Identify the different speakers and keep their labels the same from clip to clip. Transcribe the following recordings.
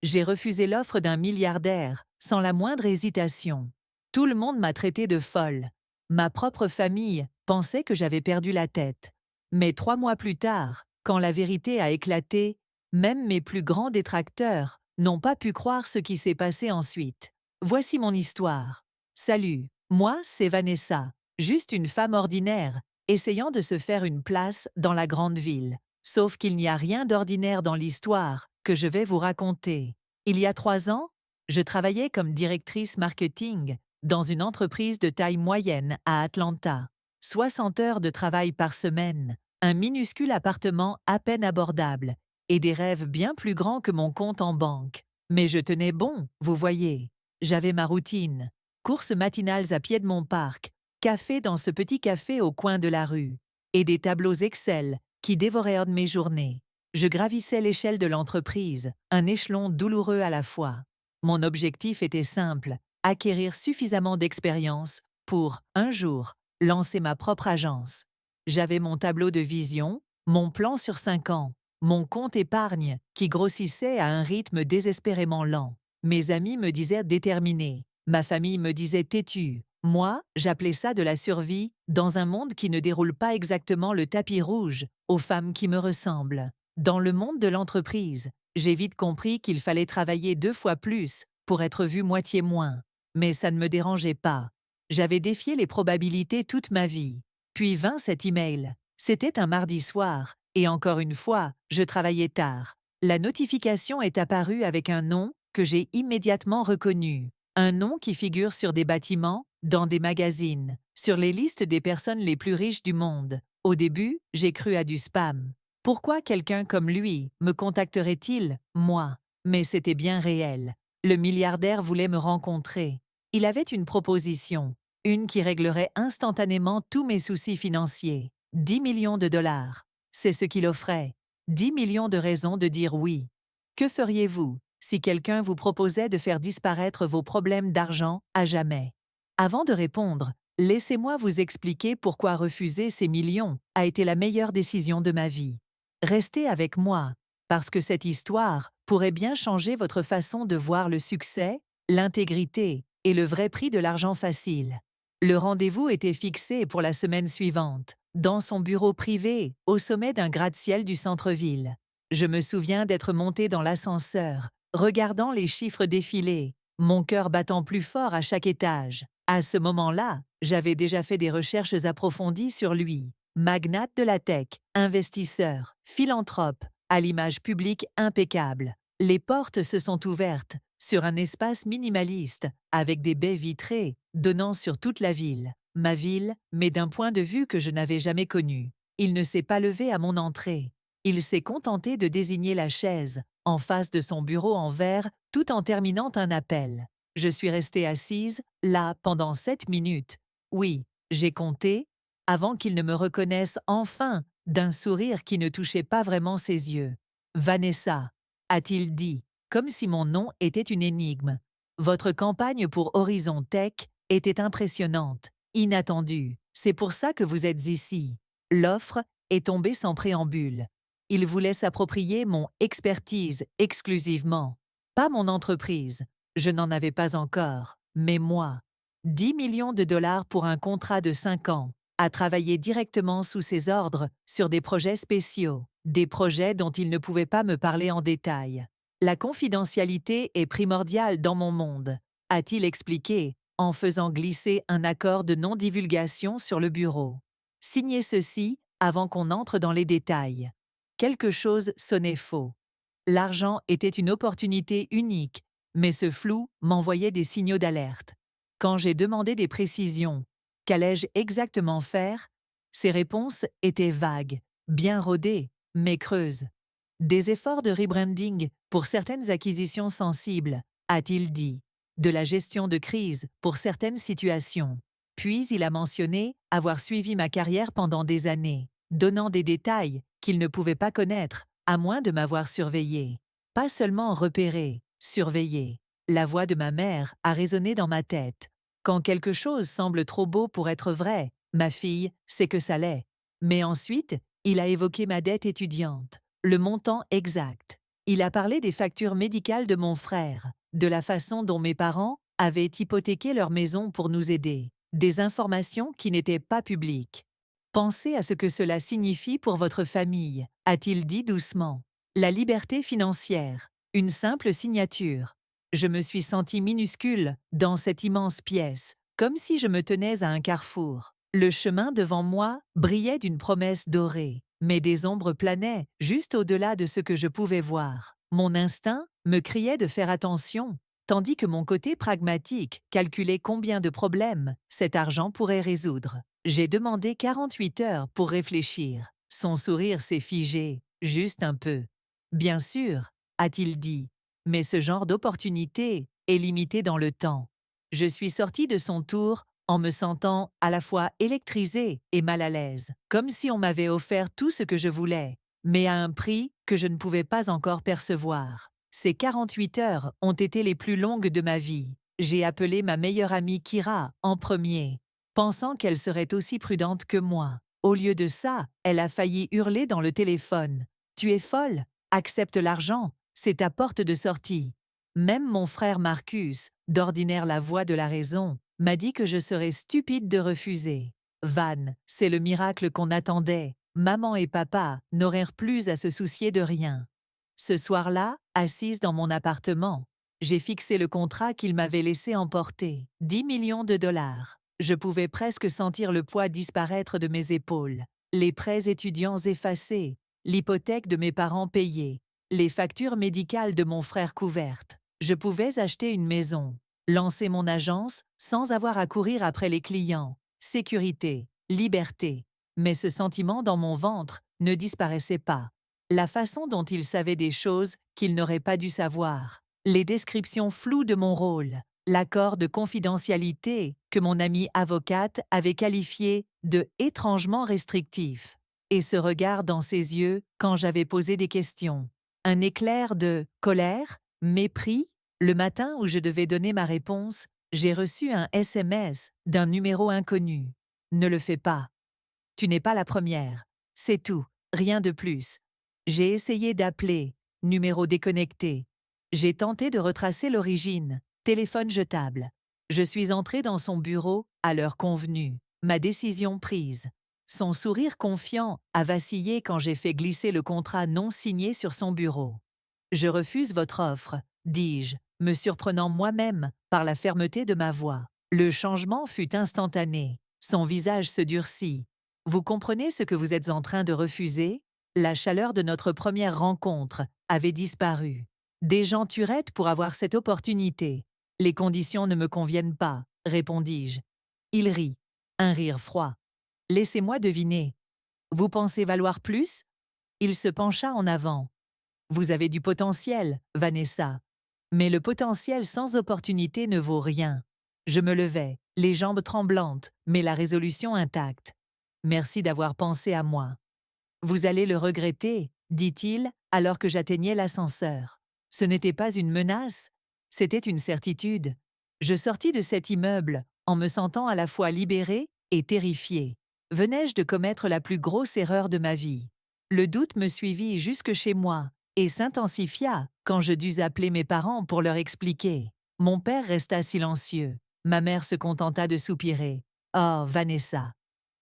Speaker 1: J'ai refusé l'offre d'un milliardaire, sans la moindre hésitation. Tout le monde m'a traité de folle. Ma propre famille pensait que j'avais perdu la tête. Mais 3 mois plus tard, quand la vérité a éclaté, même mes plus grands détracteurs n'ont pas pu croire ce qui s'est passé ensuite. Voici mon histoire. Salut, moi c'est Vanessa, juste une femme ordinaire, essayant de se faire une place dans la grande ville. Sauf qu'il n'y a rien d'ordinaire dans l'histoire que je vais vous raconter. Il y a 3 ans, je travaillais comme directrice marketing dans une entreprise de taille moyenne à Atlanta. 60 heures de travail par semaine, un minuscule appartement à peine abordable et des rêves bien plus grands que mon compte en banque. Mais je tenais bon, vous voyez. J'avais ma routine. Courses matinales à pied de mon parc, café dans ce petit café au coin de la rue, et des tableaux Excel qui dévoraient de mes journées. Je gravissais l'échelle de l'entreprise, un échelon douloureux à la fois. Mon objectif était simple, acquérir suffisamment d'expérience pour, un jour, lancer ma propre agence. J'avais mon tableau de vision, mon plan sur 5 ans, mon compte épargne qui grossissait à un rythme désespérément lent. Mes amis me disaient déterminé, ma famille me disait têtu. Moi, j'appelais ça de la survie dans un monde qui ne déroule pas exactement le tapis rouge aux femmes qui me ressemblent. Dans le monde de l'entreprise, j'ai vite compris qu'il fallait travailler 2 fois plus pour être vu moitié moins. Mais ça ne me dérangeait pas. J'avais défié les probabilités toute ma vie. Puis vint cet email. C'était un mardi soir, et encore une fois, je travaillais tard. La notification est apparue avec un nom que j'ai immédiatement reconnu. Un nom qui figure sur des bâtiments, dans des magazines, sur les listes des personnes les plus riches du monde. Au début, j'ai cru à du spam. Pourquoi quelqu'un comme lui me contacterait-il, moi? Mais c'était bien réel. Le milliardaire voulait me rencontrer. Il avait une proposition, une qui réglerait instantanément tous mes soucis financiers. 10 millions de dollars. C'est ce qu'il offrait. 10 millions de raisons de dire oui. Que feriez-vous si quelqu'un vous proposait de faire disparaître vos problèmes d'argent à jamais? Avant de répondre, laissez-moi vous expliquer pourquoi refuser ces millions a été la meilleure décision de ma vie. Restez avec moi, parce que cette histoire pourrait bien changer votre façon de voir le succès, l'intégrité et le vrai prix de l'argent facile. Le rendez-vous était fixé pour la semaine suivante, dans son bureau privé, au sommet d'un gratte-ciel du centre-ville. Je me souviens d'être monté dans l'ascenseur, regardant les chiffres défiler, mon cœur battant plus fort à chaque étage. À ce moment-là, j'avais déjà fait des recherches approfondies sur lui. Magnate de la tech, investisseur, philanthrope, à l'image publique impeccable. Les portes se sont ouvertes sur un espace minimaliste, avec des baies vitrées, donnant sur toute la ville. Ma ville, mais d'un point de vue que je n'avais jamais connu. Il ne s'est pas levé à mon entrée. Il s'est contenté de désigner la chaise, en face de son bureau en verre, tout en terminant un appel. Je suis restée assise, là, pendant 7 minutes. Oui, j'ai compté, avant qu'il ne me reconnaisse enfin d'un sourire qui ne touchait pas vraiment ses yeux. « Vanessa », a-t-il dit, comme si mon nom était une énigme. Votre campagne pour Horizon Tech était impressionnante, inattendue. C'est pour ça que vous êtes ici. L'offre est tombée sans préambule. Il voulait s'approprier mon expertise exclusivement. Pas mon entreprise, je n'en avais pas encore, mais moi. 10 millions de dollars pour un contrat de 5 ans, à travailler directement sous ses ordres sur des projets spéciaux, des projets dont il ne pouvait pas me parler en détail. La confidentialité est primordiale dans mon monde, a-t-il expliqué, en faisant glisser un accord de non-divulgation sur le bureau. Signez ceci avant qu'on entre dans les détails. Quelque chose sonnait faux. L'argent était une opportunité unique, mais ce flou m'envoyait des signaux d'alerte. Quand j'ai demandé des précisions, qu'allais-je exactement faire? Ces réponses étaient vagues, bien rodées, mais creuses. Des efforts de rebranding pour certaines acquisitions sensibles, a-t-il dit. De la gestion de crise pour certaines situations. Puis il a mentionné avoir suivi ma carrière pendant des années, donnant des détails qu'il ne pouvait pas connaître, à moins de m'avoir surveillé. Pas seulement repéré, surveillé. La voix de ma mère a résonné dans ma tête. Quand quelque chose semble trop beau pour être vrai, ma fille, c'est que ça l'est. Mais ensuite, il a évoqué ma dette étudiante, le montant exact. Il a parlé des factures médicales de mon frère, de la façon dont mes parents avaient hypothéqué leur maison pour nous aider, des informations qui n'étaient pas publiques. Pensez à ce que cela signifie pour votre famille, a-t-il dit doucement. La liberté financière, une simple signature. Je me suis sentie minuscule dans cette immense pièce, comme si je me tenais à un carrefour. Le chemin devant moi brillait d'une promesse dorée, mais des ombres planaient juste au-delà de ce que je pouvais voir. Mon instinct me criait de faire attention, tandis que mon côté pragmatique calculait combien de problèmes cet argent pourrait résoudre. J'ai demandé 48 heures pour réfléchir. Son sourire s'est figé, juste un peu. Bien sûr, a-t-il dit, mais ce genre d'opportunité est limité dans le temps. Je suis sortie de son tour en me sentant à la fois électrisée et mal à l'aise, comme si on m'avait offert tout ce que je voulais, mais à un prix que je ne pouvais pas encore percevoir. Ces 48 heures ont été les plus longues de ma vie. J'ai appelé ma meilleure amie Kira en premier, pensant qu'elle serait aussi prudente que moi. Au lieu de ça, elle a failli hurler dans le téléphone. « Tu es folle, accepte l'argent, c'est ta porte de sortie. » Même mon frère Marcus, d'ordinaire la voix de la raison, m'a dit que je serais stupide de refuser. Van, c'est le miracle qu'on attendait. Maman et papa n'auront plus à se soucier de rien. Ce soir-là, assise dans mon appartement, j'ai fixé le contrat qu'il m'avait laissé emporter. 10 millions de dollars. Je pouvais presque sentir le poids disparaître de mes épaules. Les prêts étudiants effacés, l'hypothèque de mes parents payée, les factures médicales de mon frère couvertes. Je pouvais acheter une maison, lancer mon agence sans avoir à courir après les clients. Sécurité, liberté. Mais ce sentiment dans mon ventre ne disparaissait pas. La façon dont il savait des choses qu'il n'aurait pas dû savoir. Les descriptions floues de mon rôle. L'accord de confidentialité que mon amie avocate avait qualifié de « étrangement restrictif » et ce regard dans ses yeux quand j'avais posé des questions. Un éclair de colère, mépris. Le matin où je devais donner ma réponse, j'ai reçu un SMS d'un numéro inconnu. « Ne le fais pas. Tu n'es pas la première. C'est tout, rien de plus. » J'ai essayé d'appeler, numéro déconnecté. J'ai tenté de retracer l'origine. Téléphone jetable. Je suis entrée dans son bureau à l'heure convenue. Ma décision prise. Son sourire confiant a vacillé quand j'ai fait glisser le contrat non signé sur son bureau. « Je refuse votre offre », dis-je, me surprenant moi-même par la fermeté de ma voix. Le changement fut instantané. Son visage se durcit. « Vous comprenez ce que vous êtes en train de refuser ?» La chaleur de notre première rencontre avait disparu. Des gens tueraient pour avoir cette opportunité. Les conditions ne me conviennent pas, répondis-je. Il rit, un rire froid. Laissez-moi deviner. Vous pensez valoir plus? Il se pencha en avant. Vous avez du potentiel, Vanessa. Mais le potentiel sans opportunité ne vaut rien. Je me levai, les jambes tremblantes, mais la résolution intacte. Merci d'avoir pensé à moi. Vous allez le regretter, dit-il, alors que j'atteignais l'ascenseur. Ce n'était pas une menace, c'était une certitude. Je sortis de cet immeuble en me sentant à la fois libérée et terrifiée. Venais-je de commettre la plus grosse erreur de ma vie? Le doute me suivit jusque chez moi et s'intensifia quand je dus appeler mes parents pour leur expliquer. Mon père resta silencieux. Ma mère se contenta de soupirer. « Oh, Vanessa !»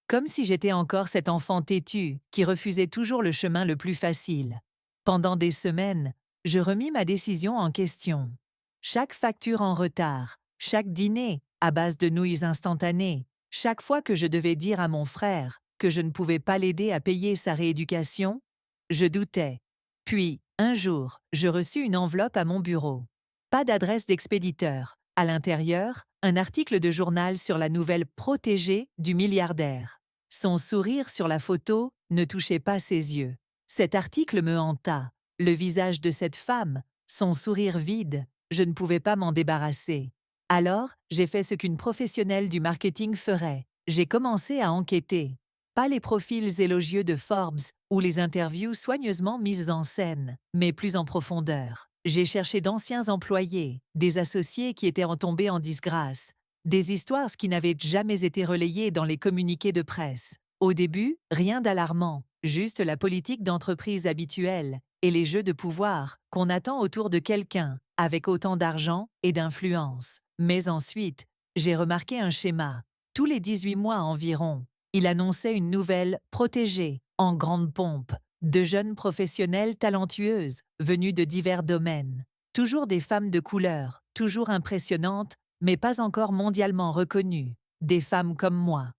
Speaker 1: Comme si j'étais encore cet enfant têtu qui refusait toujours le chemin le plus facile. Pendant des semaines, je remis ma décision en question. Chaque facture en retard, chaque dîner à base de nouilles instantanées, chaque fois que je devais dire à mon frère que je ne pouvais pas l'aider à payer sa rééducation, je doutais. Puis, un jour, je reçus une enveloppe à mon bureau. Pas d'adresse d'expéditeur. À l'intérieur, un article de journal sur la nouvelle protégée du milliardaire. Son sourire sur la photo ne touchait pas ses yeux. Cet article me hanta. Le visage de cette femme, son sourire vide, je ne pouvais pas m'en débarrasser. Alors, j'ai fait ce qu'une professionnelle du marketing ferait. J'ai commencé à enquêter. Pas les profils élogieux de Forbes ou les interviews soigneusement mises en scène, mais plus en profondeur. J'ai cherché d'anciens employés, des associés qui étaient tombés en disgrâce, des histoires qui n'avaient jamais été relayées dans les communiqués de presse. Au début, rien d'alarmant, juste la politique d'entreprise habituelle et les jeux de pouvoir qu'on attend autour de quelqu'un avec autant d'argent et d'influence. Mais ensuite, j'ai remarqué un schéma. Tous les 18 mois environ, il annonçait une nouvelle protégée en grande pompe, de jeunes professionnelles talentueuses venues de divers domaines. Toujours des femmes de couleur, toujours impressionnantes, mais pas encore mondialement reconnues. Des femmes comme moi.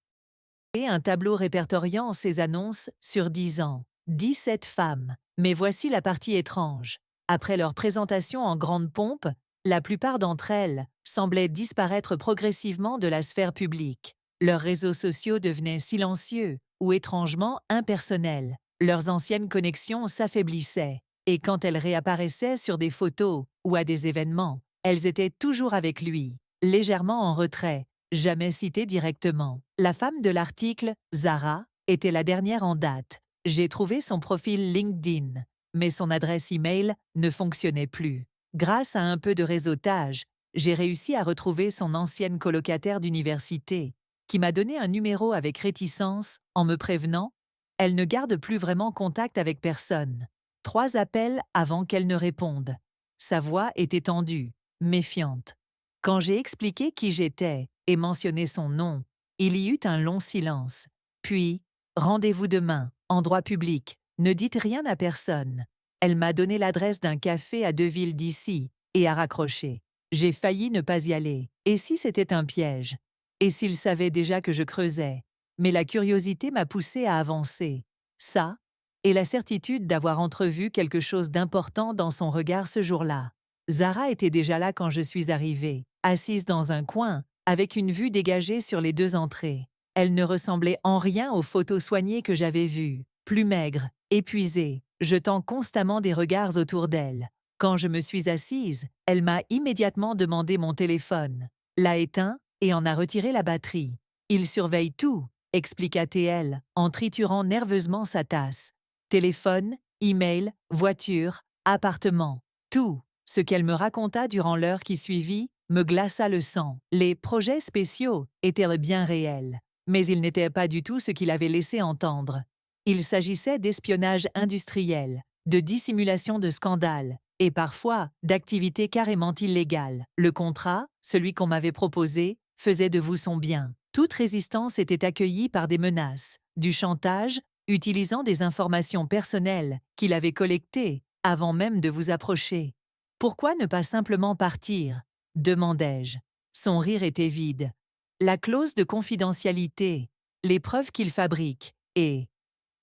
Speaker 1: Et un tableau répertoriant ces annonces sur 10 ans. 17 femmes. Mais voici la partie étrange. Après leur présentation en grande pompe, la plupart d'entre elles semblaient disparaître progressivement de la sphère publique. Leurs réseaux sociaux devenaient silencieux ou étrangement impersonnels. Leurs anciennes connexions s'affaiblissaient. Et quand elles réapparaissaient sur des photos ou à des événements, elles étaient toujours avec lui, légèrement en retrait, jamais citée directement. La femme de l'article, Zara, était la dernière en date. J'ai trouvé son profil LinkedIn, mais son adresse e-mail ne fonctionnait plus. Grâce à un peu de réseautage, j'ai réussi à retrouver son ancienne colocataire d'université, qui m'a donné un numéro avec réticence en me prévenant « Elle ne garde plus vraiment contact avec personne ». 3 appels avant qu'elle ne réponde. Sa voix était tendue, méfiante. Quand j'ai expliqué qui j'étais et mentionné son nom, il y eut un long silence. Puis, rendez-vous demain, endroit public, ne dites rien à personne. Elle m'a donné l'adresse d'un café à 2 villes d'ici et a raccroché. J'ai failli ne pas y aller. Et si c'était un piège? Et s'il savait déjà que je creusais? Mais la curiosité m'a poussé à avancer. Ça, et la certitude d'avoir entrevu quelque chose d'important dans son regard ce jour-là. Zara était déjà là quand je suis arrivée, assise dans un coin, avec une vue dégagée sur les 2 entrées. Elle ne ressemblait en rien aux photos soignées que j'avais vues, plus maigre, épuisée, jetant constamment des regards autour d'elle. Quand je me suis assise, elle m'a immédiatement demandé mon téléphone, l'a éteint et en a retiré la batterie. Il surveille tout, expliqua-t-elle, en triturant nerveusement sa tasse. Téléphone, email, voiture, appartement, tout. Ce qu'elle me raconta durant l'heure qui suivit me glaça le sang. Les projets spéciaux étaient bien réels, mais ils n'étaient pas du tout ce qu'il avait laissé entendre. Il s'agissait d'espionnage industriel, de dissimulation de scandales et parfois d'activités carrément illégales. Le contrat, celui qu'on m'avait proposé, faisait de vous son bien. Toute résistance était accueillie par des menaces, du chantage, utilisant des informations personnelles qu'il avait collectées avant même de vous approcher. Pourquoi ne pas simplement partir? Demandai-je. Son rire était vide. La clause de confidentialité, les preuves qu'il fabrique, et…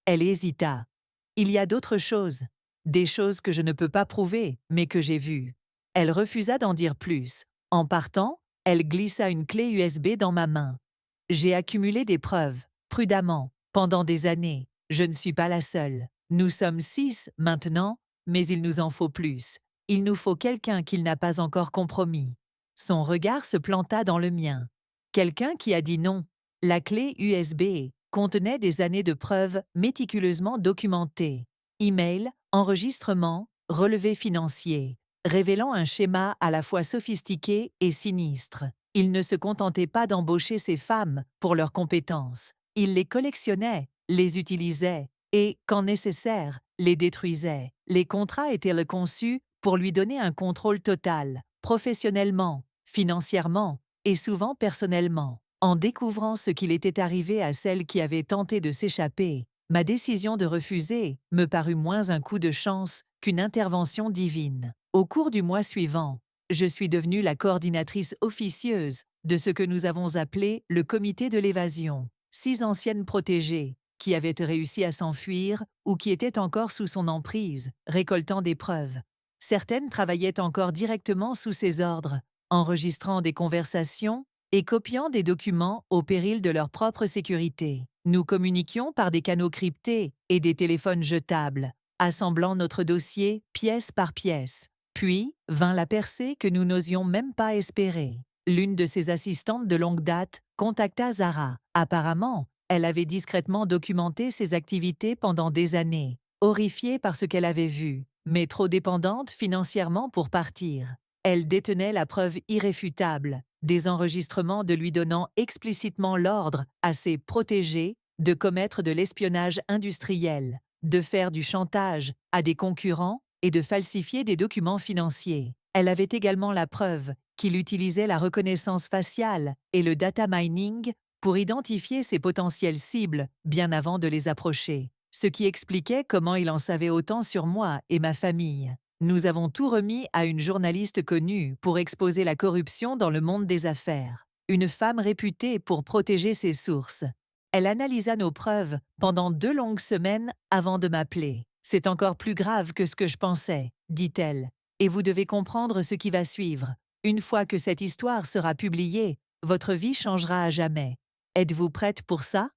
Speaker 1: Elle hésita. Il y a d'autres choses. Des choses que je ne peux pas prouver, mais que j'ai vues. Elle refusa d'en dire plus. En partant, elle glissa une clé USB dans ma main. J'ai accumulé des preuves, prudemment, pendant des années. Je ne suis pas la seule. Nous sommes 6 maintenant, mais il nous en faut plus. Il nous faut quelqu'un qu'il n'a pas encore compromis. Son regard se planta dans le mien. Quelqu'un qui a dit non. La clé USB contenait des années de preuves méticuleusement documentées. Email, enregistrements, relevés financiers, révélant un schéma à la fois sophistiqué et sinistre. Il ne se contentait pas d'embaucher ces femmes pour leurs compétences. Il les collectionnait, les utilisait et, quand nécessaire, les détruisait. Les contrats étaient conçus pour lui donner un contrôle total, professionnellement, financièrement et souvent personnellement. En découvrant ce qu'il était arrivé à celle qui avait tenté de s'échapper, ma décision de refuser me parut moins un coup de chance qu'une intervention divine. Au cours du mois suivant, je suis devenue la coordinatrice officieuse de ce que nous avons appelé le comité de l'évasion. 6 anciennes protégées, qui avaient réussi à s'enfuir ou qui étaient encore sous son emprise, récoltant des preuves. Certaines travaillaient encore directement sous ses ordres, enregistrant des conversations et copiant des documents au péril de leur propre sécurité. Nous communiquions par des canaux cryptés et des téléphones jetables, assemblant notre dossier pièce par pièce. Puis vint la percée que nous n'osions même pas espérer. L'une de ses assistantes de longue date contacta Zara. Apparemment, elle avait discrètement documenté ses activités pendant des années, horrifiée par ce qu'elle avait vu, mais trop dépendante financièrement pour partir. Elle détenait la preuve irréfutable, des enregistrements de lui donnant explicitement l'ordre à ses protégés de commettre de l'espionnage industriel, de faire du chantage à des concurrents et de falsifier des documents financiers. Elle avait également la preuve qu'il utilisait la reconnaissance faciale et le data mining pour identifier ses potentielles cibles bien avant de les approcher, ce qui expliquait comment il en savait autant sur moi et ma famille. Nous avons tout remis à une journaliste connue pour exposer la corruption dans le monde des affaires, une femme réputée pour protéger ses sources. Elle analysa nos preuves pendant 2 longues semaines avant de m'appeler. « C'est encore plus grave que ce que je pensais », dit-elle, « et vous devez comprendre ce qui va suivre. Une fois que cette histoire sera publiée, votre vie changera à jamais. Êtes-vous prête pour ça ?»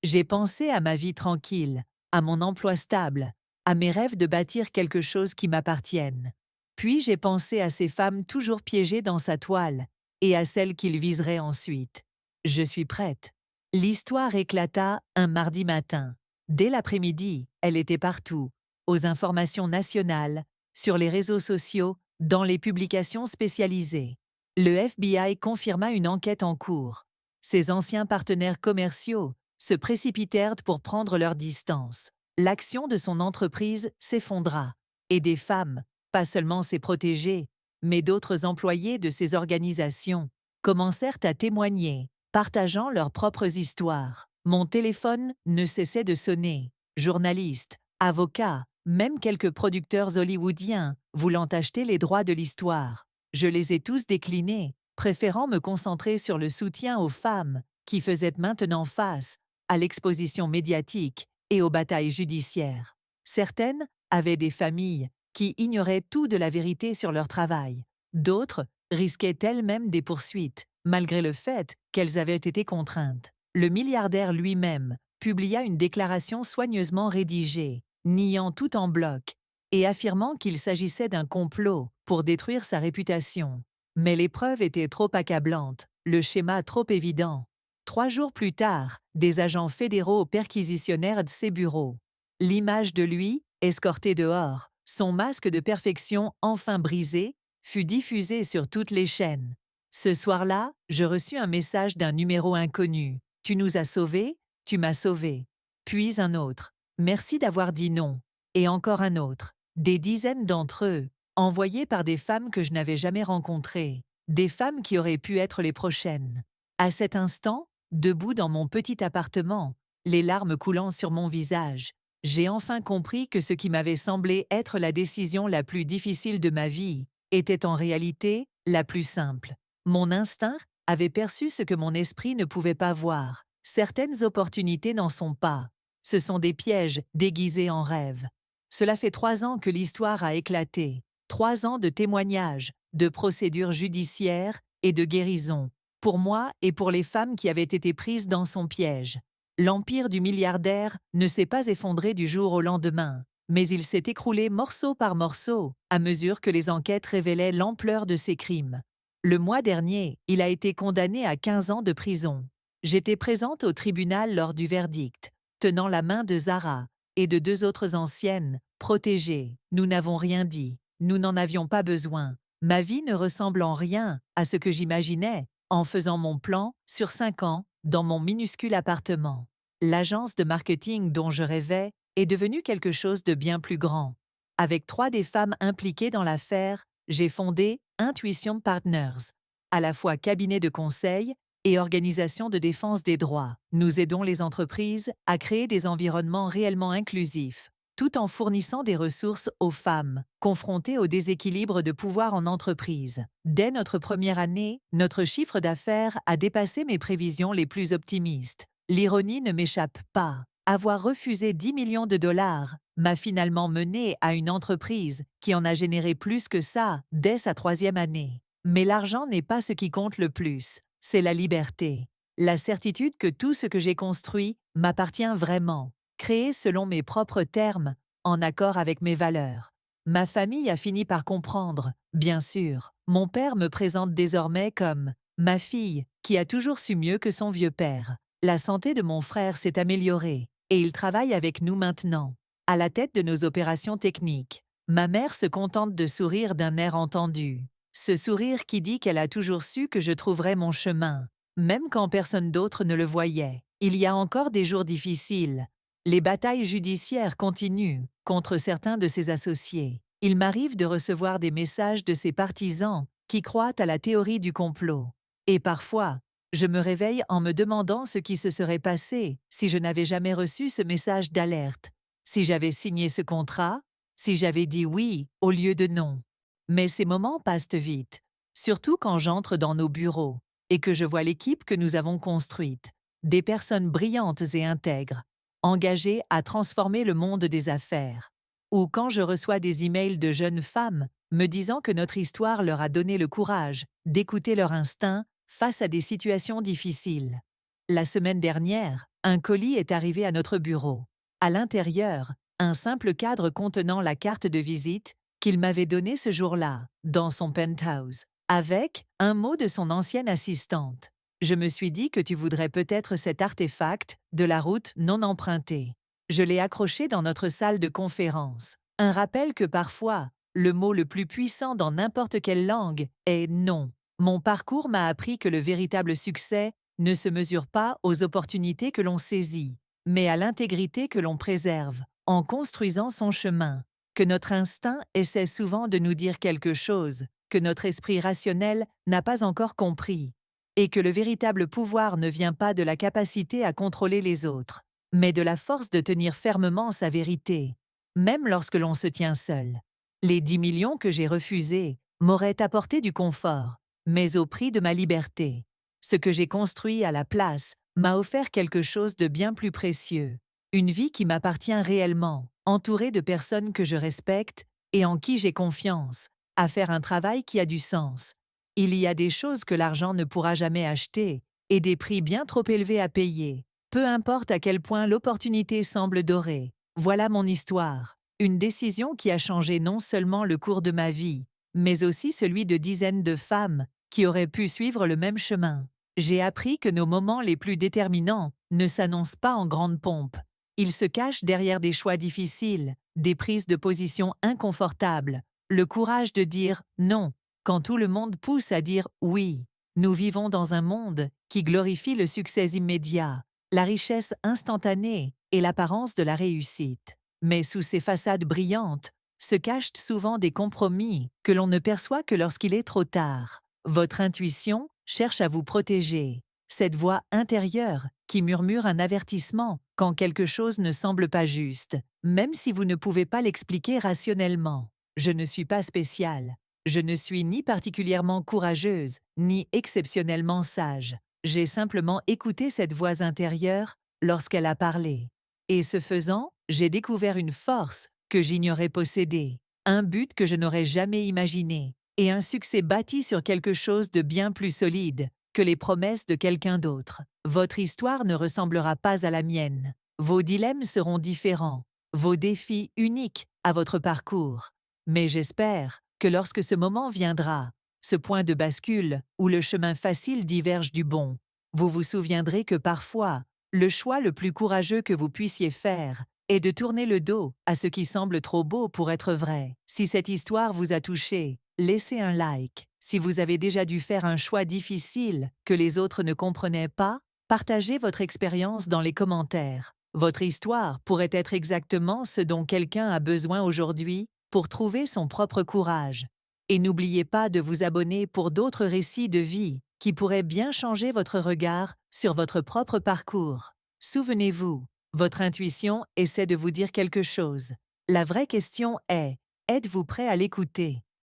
Speaker 1: J'ai pensé à ma vie tranquille, à mon emploi stable, à mes rêves de bâtir quelque chose qui m'appartienne. Puis j'ai pensé à ces femmes toujours piégées dans sa toile et à celles qu'il viserait ensuite. Je suis prête. L'histoire éclata un mardi matin. Dès l'après-midi, elle était partout, aux informations nationales, sur les réseaux sociaux, dans les publications spécialisées. Le FBI confirma une enquête en cours. Ses anciens partenaires commerciaux se précipitèrent pour prendre leur distance. L'action de son entreprise s'effondra, et des femmes, pas seulement ses protégées, mais d'autres employés de ces organisations, commencèrent à témoigner, partageant leurs propres histoires. Mon téléphone ne cessait de sonner. Journalistes, avocats, même quelques producteurs hollywoodiens voulant acheter les droits de l'histoire. Je les ai tous déclinés, préférant me concentrer sur le soutien aux femmes qui faisaient maintenant face à l'exposition médiatique et aux batailles judiciaires. Certaines avaient des familles qui ignoraient tout de la vérité sur leur travail. D'autres risquaient elles-mêmes des poursuites, malgré le fait qu'elles avaient été contraintes. Le milliardaire lui-même publia une déclaration soigneusement rédigée, niant tout en bloc et affirmant qu'il s'agissait d'un complot pour détruire sa réputation. Mais les preuves étaient trop accablantes, le schéma trop évident. 3 jours plus tard, des agents fédéraux perquisitionnèrent ses bureaux. L'image de lui, escorté dehors, son masque de perfection enfin brisé, fut diffusée sur toutes les chaînes. Ce soir-là, je reçus un message d'un numéro inconnu. « Tu nous as sauvés, tu m'as sauvé. » Puis un autre. « Merci d'avoir dit non. » Et encore un autre. Des dizaines d'entre eux, envoyés par des femmes que je n'avais jamais rencontrées, des femmes qui auraient pu être les prochaines. À cet instant, debout dans mon petit appartement, les larmes coulant sur mon visage, j'ai enfin compris que ce qui m'avait semblé être la décision la plus difficile de ma vie était en réalité la plus simple. Mon instinct avait perçu ce que mon esprit ne pouvait pas voir. Certaines opportunités n'en sont pas. Ce sont des pièges déguisés en rêves. Cela fait 3 ans que l'histoire a éclaté. 3 ans de témoignages, de procédures judiciaires et de guérisons, pour moi et pour les femmes qui avaient été prises dans son piège. L'empire du milliardaire ne s'est pas effondré du jour au lendemain, mais il s'est écroulé morceau par morceau à mesure que les enquêtes révélaient l'ampleur de ses crimes. Le mois dernier, il a été condamné à 15 ans de prison. J'étais présente au tribunal lors du verdict, tenant la main de Zara et de 2 autres anciennes, protégées. Nous n'avons rien dit. Nous n'en avions pas besoin. Ma vie ne ressemble en rien à ce que j'imaginais en faisant mon plan sur 5 ans dans mon minuscule appartement. L'agence de marketing dont je rêvais est devenue quelque chose de bien plus grand. Avec 3 des femmes impliquées dans l'affaire, j'ai fondé Intuition Partners, à la fois cabinet de conseil et organisation de défense des droits. Nous aidons les entreprises à créer des environnements réellement inclusifs, tout en fournissant des ressources aux femmes confrontées au déséquilibre de pouvoir en entreprise. Dès notre première année, notre chiffre d'affaires a dépassé mes prévisions les plus optimistes. L'ironie ne m'échappe pas. Avoir refusé 10 millions de dollars m'a finalement mené à une entreprise qui en a généré plus que ça dès sa 3e année. Mais l'argent n'est pas ce qui compte le plus, c'est la liberté. La certitude que tout ce que j'ai construit m'appartient vraiment, créé selon mes propres termes, en accord avec mes valeurs. Ma famille a fini par comprendre, bien sûr. Mon père me présente désormais comme « ma fille, qui a toujours su mieux que son vieux père ». La santé de mon frère s'est améliorée, et il travaille avec nous maintenant, à la tête de nos opérations techniques. Ma mère se contente de sourire d'un air entendu. Ce sourire qui dit qu'elle a toujours su que je trouverais mon chemin, même quand personne d'autre ne le voyait. Il y a encore des jours difficiles. Les batailles judiciaires continuent contre certains de ses associés. Il m'arrive de recevoir des messages de ses partisans qui croient à la théorie du complot. Et parfois, je me réveille en me demandant ce qui se serait passé si je n'avais jamais reçu ce message d'alerte, si j'avais signé ce contrat, si j'avais dit oui au lieu de non. Mais ces moments passent vite, surtout quand j'entre dans nos bureaux et que je vois l'équipe que nous avons construite, des personnes brillantes et intègres, engagées à transformer le monde des affaires. Ou quand je reçois des emails de jeunes femmes me disant que notre histoire leur a donné le courage d'écouter leur instinct face à des situations difficiles. La semaine dernière, un colis est arrivé à notre bureau. À l'intérieur, un simple cadre contenant la carte de visite qu'il m'avait donnée ce jour-là, dans son penthouse, avec un mot de son ancienne assistante. Je me suis dit que tu voudrais peut-être cet artefact de la route non empruntée. Je l'ai accroché dans notre salle de conférence. Un rappel que parfois, le mot le plus puissant dans n'importe quelle langue est non. Mon parcours m'a appris que le véritable succès ne se mesure pas aux opportunités que l'on saisit, mais à l'intégrité que l'on préserve, en construisant son chemin. Que notre instinct essaie souvent de nous dire quelque chose que notre esprit rationnel n'a pas encore compris, et que le véritable pouvoir ne vient pas de la capacité à contrôler les autres, mais de la force de tenir fermement sa vérité, même lorsque l'on se tient seul. Les 10 millions que j'ai refusés m'auraient apporté du confort, mais au prix de ma liberté. Ce que j'ai construit à la place m'a offert quelque chose de bien plus précieux, une vie qui m'appartient réellement, entourée de personnes que je respecte et en qui j'ai confiance, à faire un travail qui a du sens. Il y a des choses que l'argent ne pourra jamais acheter et des prix bien trop élevés à payer, peu importe à quel point l'opportunité semble dorée. Voilà mon histoire, une décision qui a changé non seulement le cours de ma vie, mais aussi celui de dizaines de femmes qui auraient pu suivre le même chemin. J'ai appris que nos moments les plus déterminants ne s'annoncent pas en grande pompe. Ils se cachent derrière des choix difficiles, des prises de position inconfortables, le courage de dire non quand tout le monde pousse à dire oui. Nous vivons dans un monde qui glorifie le succès immédiat, la richesse instantanée et l'apparence de la réussite. Mais sous ces façades brillantes se cachent souvent des compromis que l'on ne perçoit que lorsqu'il est trop tard. Votre intuition cherche à vous protéger. Cette voix intérieure qui murmure un avertissement quand quelque chose ne semble pas juste, même si vous ne pouvez pas l'expliquer rationnellement. Je ne suis pas spéciale. Je ne suis ni particulièrement courageuse, ni exceptionnellement sage. J'ai simplement écouté cette voix intérieure lorsqu'elle a parlé. Et ce faisant, j'ai découvert une force que j'ignorais posséder, un but que je n'aurais jamais imaginé, et un succès bâti sur quelque chose de bien plus solide que les promesses de quelqu'un d'autre. Votre histoire ne ressemblera pas à la mienne. Vos dilemmes seront différents, vos défis uniques à votre parcours. Mais j'espère que lorsque ce moment viendra, ce point de bascule où le chemin facile diverge du bon, vous vous souviendrez que parfois, le choix le plus courageux que vous puissiez faire est de tourner le dos à ce qui semble trop beau pour être vrai. Si cette histoire vous a touché, laissez un like. Si vous avez déjà dû faire un choix difficile que les autres ne comprenaient pas, partagez votre expérience dans les commentaires. Votre histoire pourrait être exactement ce dont quelqu'un a besoin aujourd'hui pour trouver son propre courage. Et n'oubliez pas de vous abonner pour d'autres récits de vie qui pourraient bien changer votre regard sur votre propre parcours. Souvenez-vous, votre intuition essaie de vous dire quelque chose. La vraie question est, êtes-vous prêt à l'écouter?